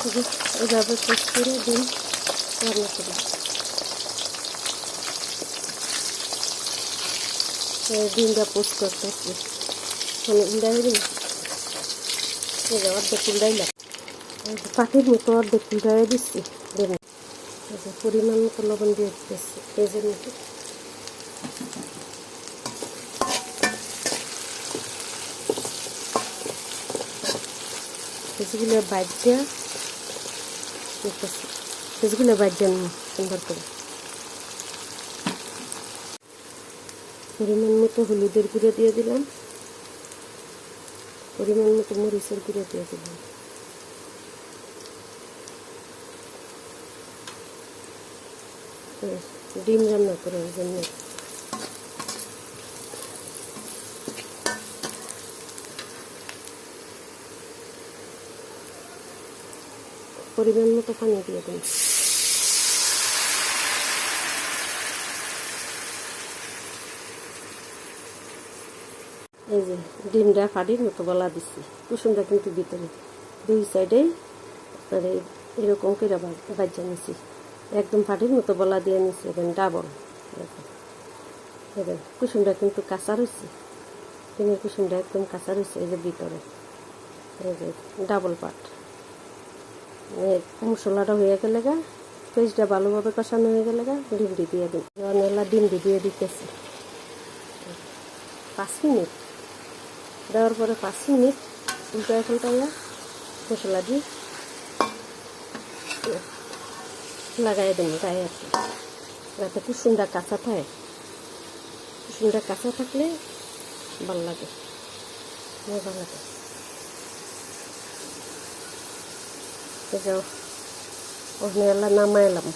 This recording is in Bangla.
এভাবে পোস্ট করে ডিম রান্না করি। ডিমটা পোস্ট করতেছি উল্টাই দিই, অর্ধেক উল্টাইলাম, পাখির মতো অর্ধেক উল্টাই দিচ্ছি। ডিম পরিমাণ মতো লবণ দিয়ে দিতেছি পেঁয়াজের মতো। পেঁয়াজগুলো বাজিয়ে দিতেছি, পেঁয়াজগুলো বাজিয়ে সুন্দর করে। পরিমাণ মতো হলুদের গুঁড়ো দিয়ে দিলাম, পরিমাণ মতো মরিচের গুঁড়ো দিয়ে দিলাম, ডিম রান্না করার জন্য। পরিমাণ মতো পানি দিয়ে দিন। এই যে ডিমটা ফাটির মতো বলা দিচ্ছি, কুসুমটা কিন্তু ভিতরে দুই সাইডেই আপনার এরকম করে বাজিয়ে নিচ্ছি, একদম ফাটির মতো বলা দিয়ে নিচ্ছি। এখন ডাবল দেখেন কুসুমটা কিন্তু কাঁচা রয়েছে, ডিমের কুসুমটা একদম কাঁচা রয়েছে। এই যে ভিতরে এই যে ডাবল পাট। মশলাটা হয়ে গেলে গা, পেঁয়াজটা ভালোভাবে কষানো হয়ে গেলে গা, ডিমটি দিয়ে দিন। ডিমটি দিয়ে দিতেছি 5 মিনিট। দেওয়ার পরে 5 মিনিট উল্টায় পাল্টাইয়া মশলা দিয়ে লাগাই দেবো গায়ে আর কি, যাতে কুসুমটা কাঁচা থাকে। কুসুমটা কাঁচা থাকলে ভালো লাগে, মজা লাগে। যাও ওখানে নামাইলাম।